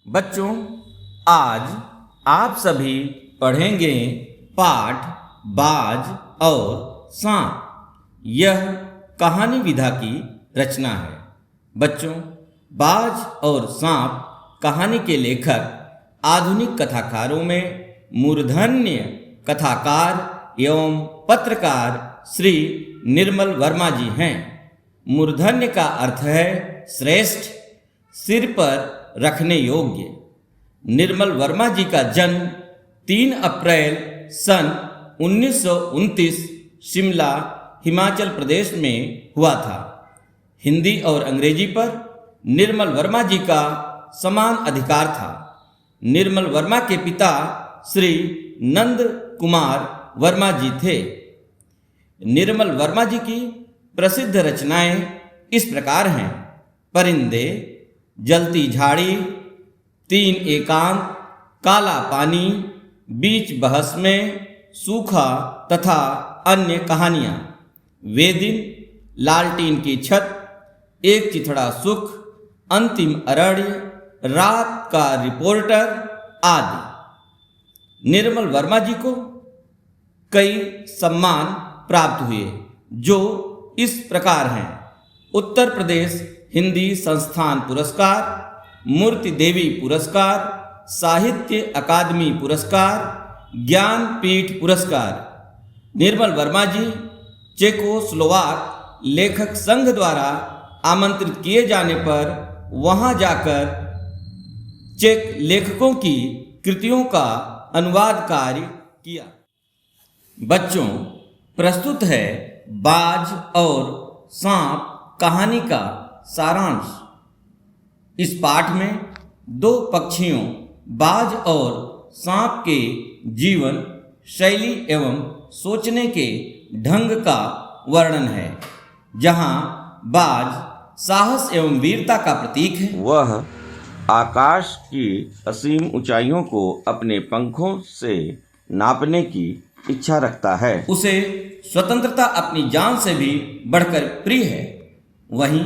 बच्चों, आज आप सभी पढ़ेंगे पाठ बाज और सांप। यह कहानी विधा की रचना है। बच्चों, बाज और सांप कहानी के लेखक आधुनिक कथाकारों में मूर्धन्य कथाकार एवं पत्रकार श्री निर्मल वर्मा जी हैं। मूर्धन्य का अर्थ है श्रेष्ठ, सिर पर रखने योग्य। निर्मल वर्मा जी का जन्म 3 अप्रैल सन 1929 शिमला, हिमाचल प्रदेश में हुआ था। हिंदी और अंग्रेजी पर निर्मल वर्मा जी का समान अधिकार था। निर्मल वर्मा के पिता श्री नंद कुमार वर्मा जी थे। निर्मल वर्मा जी की प्रसिद्ध रचनाएं इस प्रकार हैं: परिंदे, जलती झाड़ी, 3 एकांत, काला पानी, बीच बहस में, सूखा तथा अन्य कहानियाँ, वे दिन, लालटीन की छत, एक चिथड़ा सुख, अंतिम अरण्य, रात का रिपोर्टर आदि। निर्मल वर्मा जी को कई सम्मान प्राप्त हुए, जो इस प्रकार हैं: उत्तर प्रदेश हिंदी संस्थान पुरस्कार, मूर्ति देवी पुरस्कार, साहित्य अकादमी पुरस्कार, ज्ञानपीठ पुरस्कार। निर्मल वर्मा जी चेकोस्लोवाक लेखक संघ द्वारा आमंत्रित किए जाने पर वहां जाकर चेक लेखकों की कृतियों का अनुवाद कार्य किया। बच्चों, प्रस्तुत है बाज और सांप कहानी का सारांश। इस पाठ में 2 पक्षियों बाज और सांप के जीवन शैली एवं सोचने के ढंग का वर्णन है। जहां बाज साहस एवं वीरता का प्रतीक है। वह आकाश की असीम ऊंचाइयों को अपने पंखों से नापने की इच्छा रखता है। उसे स्वतंत्रता अपनी जान से भी बढ़कर प्रिय है। वहीं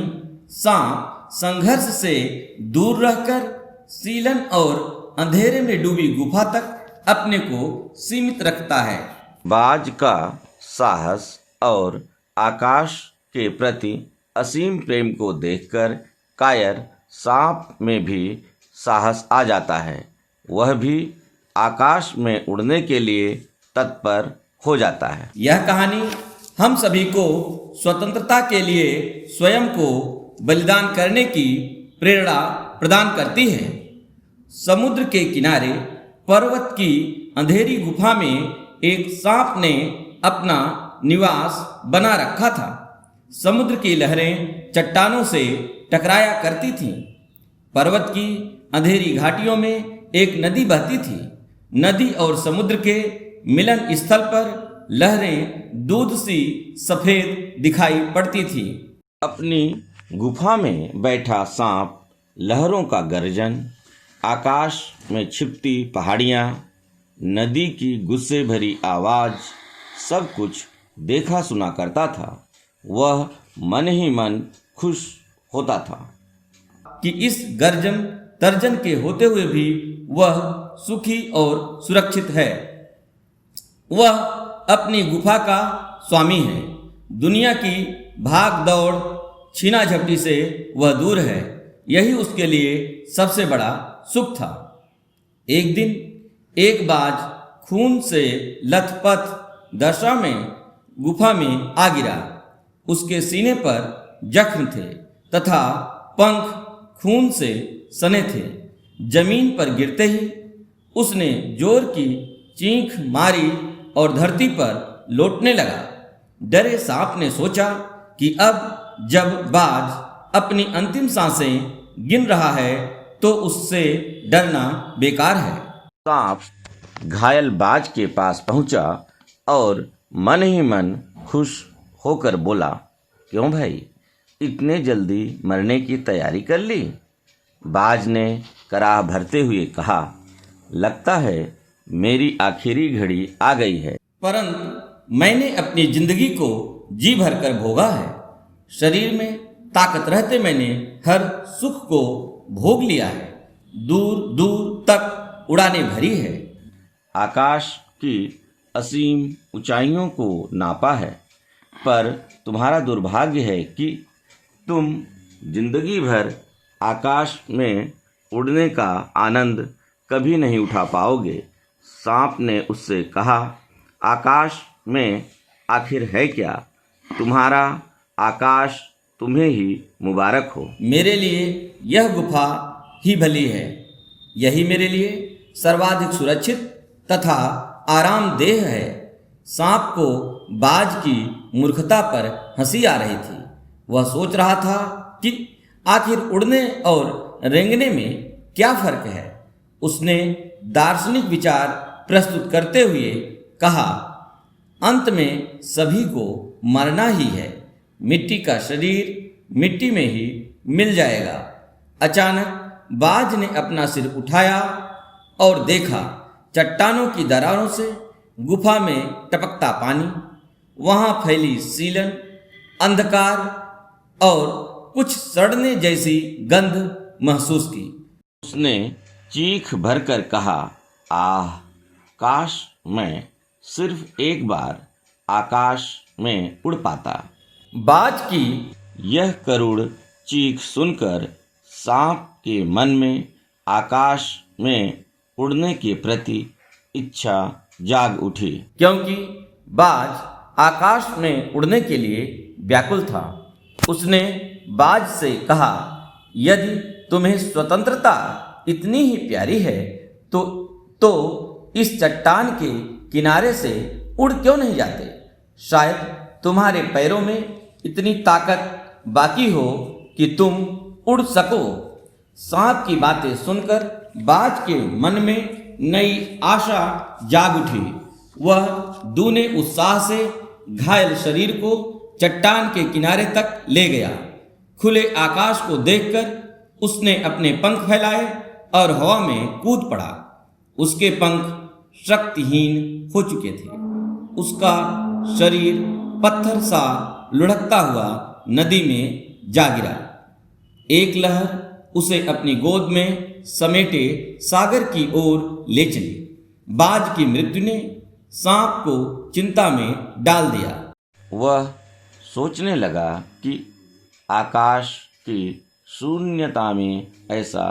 सांप संघर्ष से दूर रहकर सीलन और अंधेरे में डूबी गुफा तक अपने को सीमित रखता है। बाज का साहस और आकाश के प्रति असीम प्रेम को देखकर कायर सांप में भी साहस आ जाता है। वह भी आकाश में उड़ने के लिए तत्पर हो जाता है। यह कहानी हम सभी को स्वतंत्रता के लिए स्वयं को बलिदान करने की प्रेरणा प्रदान करती है। समुद्र के किनारे पर्वत की अंधेरी गुफा में एक सांप ने अपना निवास बना रखा था। समुद्र की लहरें चट्टानों से टकराया करती थीं। पर्वत की अंधेरी घाटियों में एक नदी बहती थी। नदी और समुद्र के मिलन स्थल पर लहरें दूध सी सफेद दिखाई पड़ती थी। अपनी गुफा में बैठा सांप लहरों का गर्जन, आकाश में छिपती पहाड़ियाँ, नदी की गुस्से भरी आवाज़, सब कुछ देखा सुना करता था। वह मन ही मन खुश होता था कि इस गर्जन तर्जन के होते हुए भी वह सुखी और सुरक्षित है। वह अपनी गुफा का स्वामी है। दुनिया की भाग दौड़ छीना झपटी से वह दूर है। यही उसके लिए सबसे बड़ा सुख था। एक दिन एक बाज खून से लथपथ दशा में गुफा में आ गिरा। उसके सीने पर जख्म थे तथा पंख खून से सने थे। जमीन पर गिरते ही उसने जोर की चीख मारी और धरती पर लौटने लगा। डरे सांप ने सोचा कि अब जब बाज अपनी अंतिम सांसें गिन रहा है तो उससे डरना बेकार है। सांप घायल बाज के पास पहुंचा और मन ही मन खुश होकर बोला, क्यों भाई, इतने जल्दी मरने की तैयारी कर ली? बाज ने कराह भरते हुए कहा, लगता है मेरी आखिरी घड़ी आ गई है। परंतु मैंने अपनी जिंदगी को जी भर कर भोगा है। शरीर में ताकत रहते मैंने हर सुख को भोग लिया है। दूर दूर तक उड़ाने भरी है। आकाश की असीम ऊंचाइयों को नापा है, पर तुम्हारा दुर्भाग्य है कि तुम जिंदगी भर आकाश में उड़ने का आनंद कभी नहीं उठा पाओगे। सांप ने उससे कहा, आकाश में आखिर है क्या? तुम्हारा आकाश तुम्हें ही मुबारक हो। मेरे लिए यह गुफा ही भली है। यही मेरे लिए सर्वाधिक सुरक्षित तथा आरामदेह है। सांप को बाज की मूर्खता पर हंसी आ रही थी। वह सोच रहा था कि आखिर उड़ने और रेंगने में क्या फर्क है। उसने दार्शनिक विचार प्रस्तुत करते हुए कहा, अंत में सभी को मरना ही है। मिट्टी का शरीर मिट्टी में ही मिल जाएगा। अचानक बाज ने अपना सिर उठाया और देखा, चट्टानों की दरारों से गुफा में टपकता पानी, वहां फैली सीलन, अंधकार और कुछ सड़ने जैसी गंध महसूस की। उसने चीख भरकर कहा, आह, काश मैं सिर्फ एक बार आकाश में उड़ पाता। बाज की यह करुण चीख सुनकर सांप के मन में आकाश में उड़ने के प्रति इच्छा जाग उठी, क्योंकि बाज आकाश में उड़ने के लिए व्याकुल था। उसने बाज से कहा, यदि तुम्हें स्वतंत्रता इतनी ही प्यारी है तो इस चट्टान के किनारे से उड़ क्यों नहीं जाते? शायद तुम्हारे पैरों में इतनी ताकत बाकी हो कि तुम उड़ सको। सांप की बातें सुनकर बाज के मन में नई आशा जाग उठी। वह दूने उत्साह से घायल शरीर को चट्टान के किनारे तक ले गया। खुले आकाश को देखकर उसने अपने पंख फैलाए और हवा में कूद पड़ा। उसके पंख शक्तिहीन हो चुके थे। उसका शरीर पत्थर सा लुढ़कता हुआ नदी में जा गिरा। एक लहर उसे अपनी गोद में समेटे सागर की ओर ले चली। बाज की मृत्यु ने सांप को चिंता में डाल दिया। वह सोचने लगा कि आकाश की शून्यता में ऐसा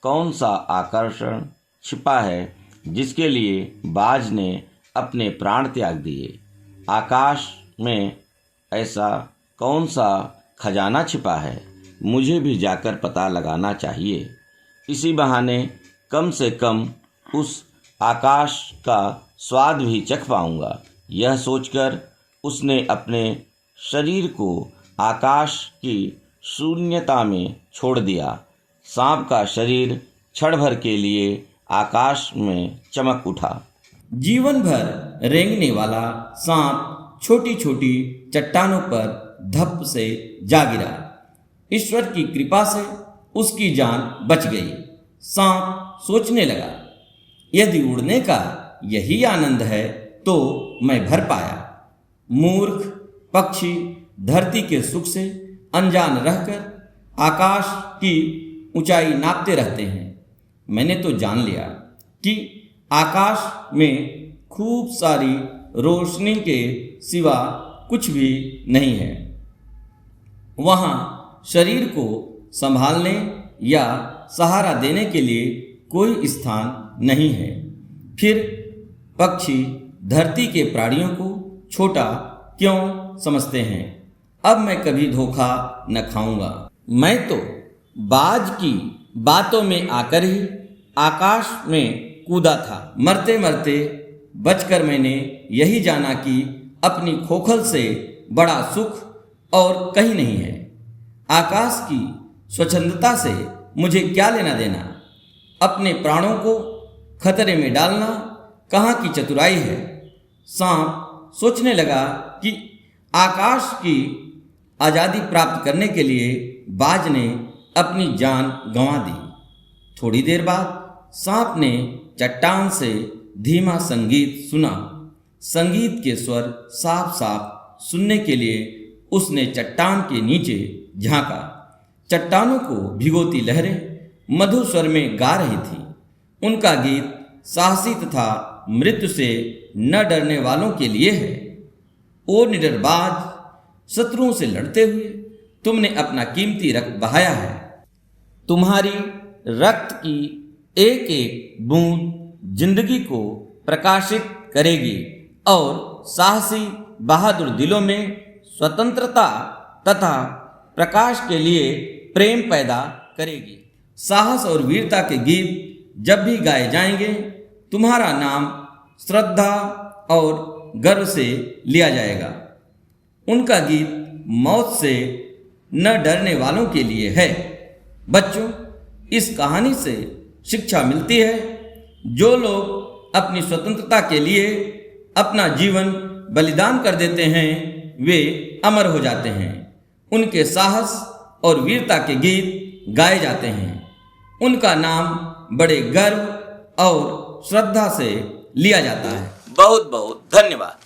कौन सा आकर्षण छिपा है जिसके लिए बाज ने अपने प्राण त्याग दिए। आकाश में ऐसा कौन सा खजाना छिपा है, मुझे भी जाकर पता लगाना चाहिए। इसी बहाने कम से कम उस आकाश का स्वाद भी चख पाऊंगा। यह सोचकर उसने अपने शरीर को आकाश की शून्यता में छोड़ दिया। सांप का शरीर क्षण भर के लिए आकाश में चमक उठा। जीवन भर रेंगने वाला सांप छोटी छोटी चट्टानों पर धप से जा गिरा। ईश्वर की कृपा से उसकी जान बच गई। सांप सोचने लगा, यदि उड़ने का यही आनंद है तो मैं भर पाया। मूर्ख पक्षी धरती के सुख से अनजान रहकर आकाश की ऊंचाई नापते रहते हैं। मैंने तो जान लिया कि आकाश में खूब सारी रोशनी के सिवा कुछ भी नहीं है। वहाँ शरीर को संभालने या सहारा देने के लिए कोई स्थान नहीं है। फिर पक्षी धरती के प्राणियों को छोटा क्यों समझते हैं? अब मैं कभी धोखा न खाऊंगा। मैं तो बाज की बातों में आकर ही आकाश में कूदा था। मरते मरते बचकर मैंने यही जाना कि अपनी खोखल से बड़ा सुख और कहीं नहीं है। आकाश की स्वच्छंदता से मुझे क्या लेना देना? अपने प्राणों को खतरे में डालना कहाँ की चतुराई है? सांप सोचने लगा कि आकाश की आज़ादी प्राप्त करने के लिए बाज ने अपनी जान गंवा दी। थोड़ी देर बाद सांप ने चट्टान से धीमा संगीत सुना। संगीत के स्वर साफ साफ सुनने के लिए उसने चट्टान के नीचे झांका। चट्टानों को भिगोती लहरें मधुर स्वर में गा रही थी। उनका गीत साहसी तथा मृत्यु से न डरने वालों के लिए है। ओ निडर बाज, शत्रुओं से लड़ते हुए तुमने अपना कीमती रक्त बहाया है। तुम्हारी रक्त की एक एक बूंद जिंदगी को प्रकाशित करेगी और साहसी बहादुर दिलों में स्वतंत्रता तथा प्रकाश के लिए प्रेम पैदा करेगी। साहस और वीरता के गीत जब भी गाए जाएंगे, तुम्हारा नाम श्रद्धा और गर्व से लिया जाएगा। उनका गीत मौत से न डरने वालों के लिए है। बच्चों, इस कहानी से शिक्षा मिलती है, जो लोग अपनी स्वतंत्रता के लिए अपना जीवन बलिदान कर देते हैं, वे अमर हो जाते हैं। उनके साहस और वीरता के गीत गाए जाते हैं। उनका नाम बड़े गर्व और श्रद्धा से लिया जाता है। बहुत बहुत धन्यवाद।